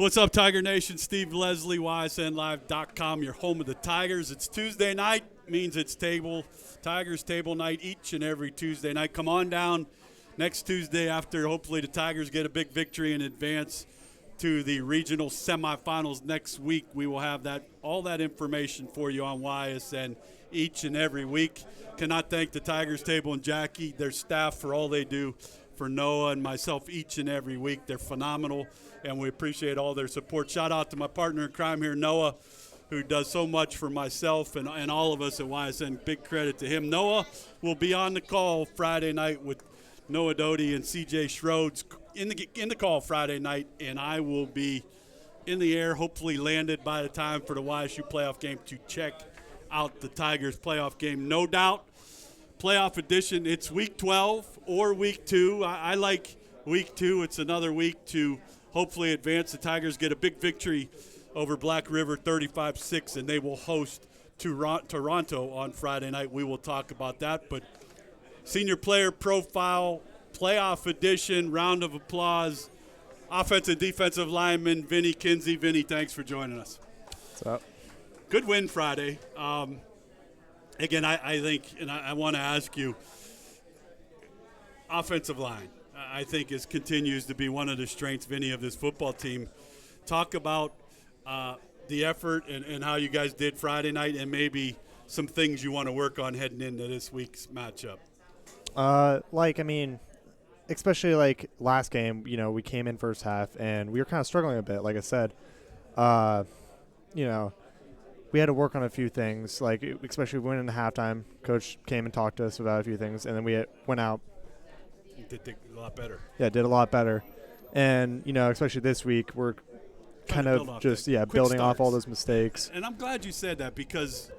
What's up, Tiger Nation? Steve Leslie, YSNLive.com, your home of the Tigers. It's Tuesday night, means it's Tigers table night each and every Tuesday night. Come on down next Tuesday after hopefully the Tigers get a big victory in advance to the regional semifinals next week. We will have all that information for you on YSN each and every week. Cannot thank the Tigers table and Jackie, their staff, for all they do for Noah and myself each and every week. They're phenomenal, and we appreciate all their support. Shout out to my partner in crime here, Noah, who does so much for myself and all of us at YSN. Big credit to him. Noah will be on the call Friday night with Noah Doty and CJ Schroeds in the call Friday night, and I will be in the air, hopefully landed by the time for the YSU playoff game to check out the Tigers playoff game. No doubt, playoff edition. It's week 12 or week 2. I like week 2. It's another week to hopefully advance. The Tigers get a big victory over Black River 35-6, and they will host Toronto on Friday night. We will talk about that. But senior player profile, playoff edition, round of applause. Offensive and defensive lineman Vinny, Kinsey. Vinny, thanks for joining us. What's up? Good win Friday. Again, I think, and I want to ask you, offensive line, I think, continues to be one of the strengths, Vinny, of this football team. Talk about the effort and how you guys did Friday night, and maybe some things you want to work on heading into this week's matchup. Especially like last game, we came in first half and we were kind of struggling a bit. Like I said, we had to work on a few things, like especially when in the halftime, coach came and talked to us about a few things, and then we went out. You did a lot better. Yeah, did a lot better. And, especially this week, we're kind of just, building off all those mistakes. And I'm glad you said that, because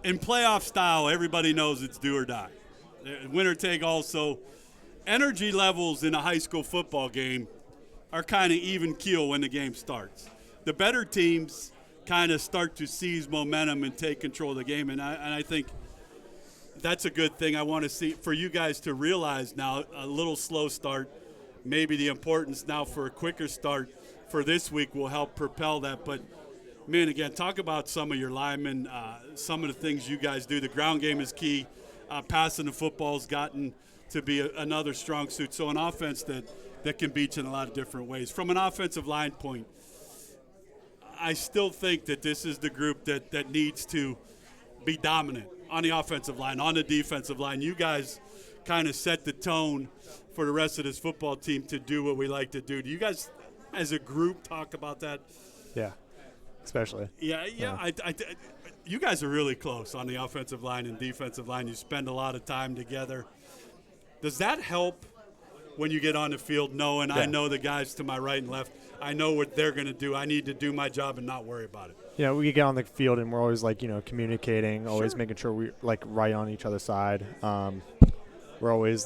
in playoff style, everybody knows it's do or die. Winner take all. So energy levels in a high school football game are kind of even keel when the game starts. The better teams kind of start to seize momentum and take control of the game, and I think that's a good thing. I want to see for you guys to realize now, a little slow start, maybe the importance now for a quicker start for this week will help propel that. But, man, again, talk about some of your linemen, some of the things you guys do. The ground game is key. Passing the football has gotten to be another strong suit. So an offense that can beat you in a lot of different ways. From an offensive line point, I still think that this is the group that needs to be dominant on the offensive line, on the defensive line. You guys kind of set the tone for the rest of this football team to do what we like to do. Do you guys, as a group, talk about that? Yeah, especially. Yeah. You guys are really close on the offensive line and defensive line. You spend a lot of time together. Does that help when you get on the field knowing I know the guys to my right and left, I know what they're going to do. I need to do my job and not worry about it. We get on the field and we're always communicating, always making sure we're right on each other's side. We're always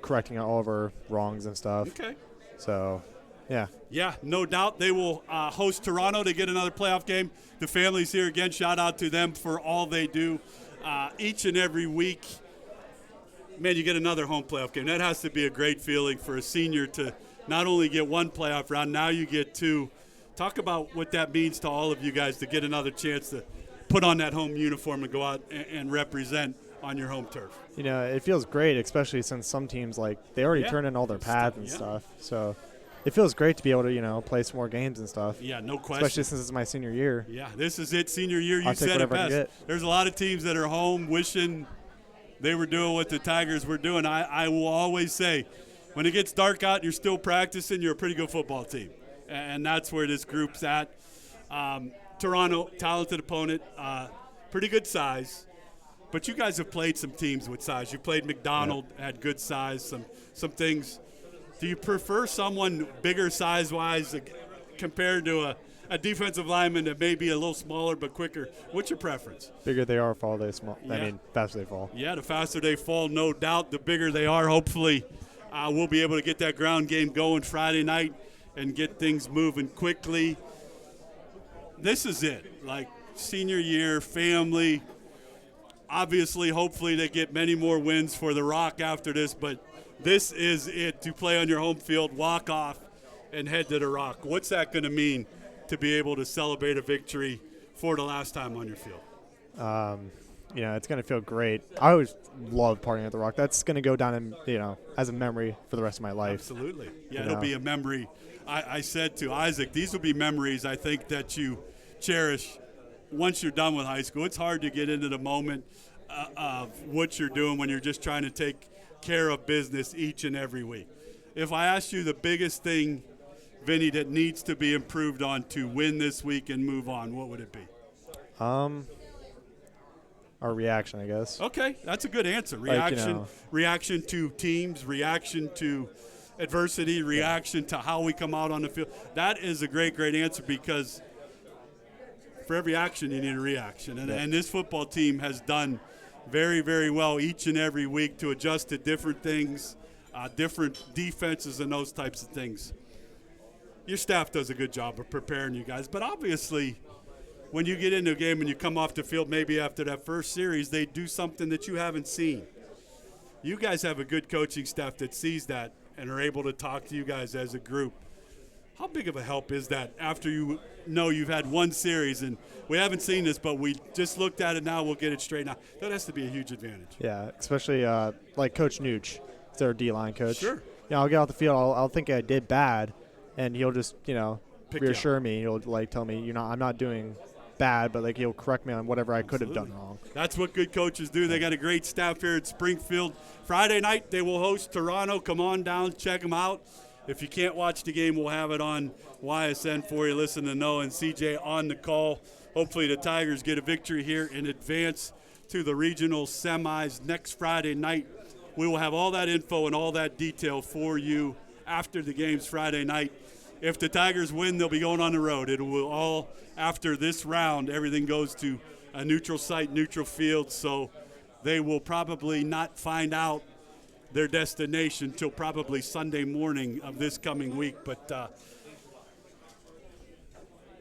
correcting all of our wrongs and stuff. Okay. So, yeah. Yeah, no doubt. They will host Toronto to get another playoff game. The family's here again. Shout out to them for all they do each and every week. Man, you get another home playoff game. That has to be a great feeling for a senior to not only get one playoff round, now you get two. Talk about what that means to all of you guys to get another chance to put on that home uniform and go out and represent on your home turf. It feels great, especially since some teams, they already turned in all their pads and stuff. So it feels great to be able to, play some more games and stuff. Yeah, no question. Especially since it's my senior year. Yeah, this is it, senior year. You said it I best. There's a lot of teams that are home wishing they were doing what the Tigers were doing. I will always say, when it gets dark out and you're still practicing, you're a pretty good football team. And that's where this group's at. Toronto, talented opponent, pretty good size. But you guys have played some teams with size. You played McDonald, had good size, some things. Do you prefer someone bigger size-wise compared to a defensive lineman that may be a little smaller but quicker? What's your preference? Bigger they are, fall they small. Yeah. Faster they fall. Yeah, the faster they fall, no doubt. The bigger they are, hopefully we'll be able to get that ground game going Friday night and get things moving quickly. This is it. Senior year, family. Obviously, hopefully they get many more wins for the Rock after this, but this is it, to play on your home field, walk off, and head to the Rock. What's that going to mean to be able to celebrate a victory for the last time on your field? It's going to feel great. I always love partying at the Rock. That's going to go down in, as a memory for the rest of my life. Absolutely. Yeah, it'll be a memory. I said to Isaac, these will be memories I think that you cherish once you're done with high school. It's hard to get into the moment of what you're doing when you're just trying to take care of business each and every week. If I asked you the biggest thing, Vinny, that needs to be improved on to win this week and move on, what would it be? Our reaction, I guess. Okay, that's a good answer. Reaction to teams, reaction to adversity, reaction to how we come out on the field. That is a great, great answer, because for every action you need a reaction. And this football team has done very, very well each and every week to adjust to different things, different defenses and those types of things. Your staff does a good job of preparing you guys, but obviously when you get into a game and you come off the field, maybe after that first series, they do something that you haven't seen. You guys have a good coaching staff that sees that and are able to talk to you guys as a group. How big of a help is that after you know you've had one series, and we haven't seen this, but we just looked at it now, we'll get it straightened out. That has to be a huge advantage. Yeah, especially like Coach Nooch, it's our D-line coach. Sure. I'll get off the field, I'll think I did bad, and he'll just, Pick reassure me. He'll, tell me, I'm not doing bad, but, he'll correct me on whatever I could have done wrong. That's what good coaches do. They got a great staff here at Springfield. Friday night, they will host Toronto. Come on down, check them out. If you can't watch the game, we'll have it on YSN for you. Listen to Noah and CJ on the call. Hopefully the Tigers get a victory here and advance to the regional semis next Friday night. We will have all that info and all that detail for you after the games Friday night. If the Tigers win, they'll be going on the road. It will all, after this round, everything goes to a neutral site, neutral field, so they will probably not find out their destination till probably Sunday morning of this coming week. But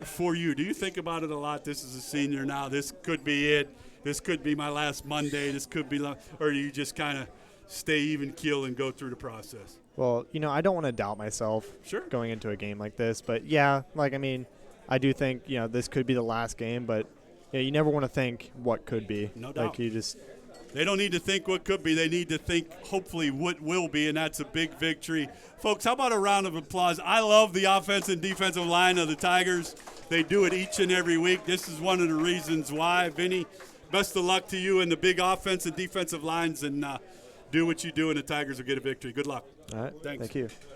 for you, do you think about it a lot? This is a senior now. This could be it. This could be my last Monday. This could be, or do you just kind of stay even keel and go through the process? Well, I don't want to doubt myself going into a game like this. But, yeah, I do think, this could be the last game. But you never want to think what could be. No doubt. They don't need to think what could be. They need to think hopefully what will be, and that's a big victory. Folks, how about a round of applause? I love the offensive and defensive line of the Tigers. They do it each and every week. This is one of the reasons why. Vinny, best of luck to you and the big offense and defensive lines, and do what you do, and the Tigers will get a victory. Good luck. All right. Thanks. Thank you.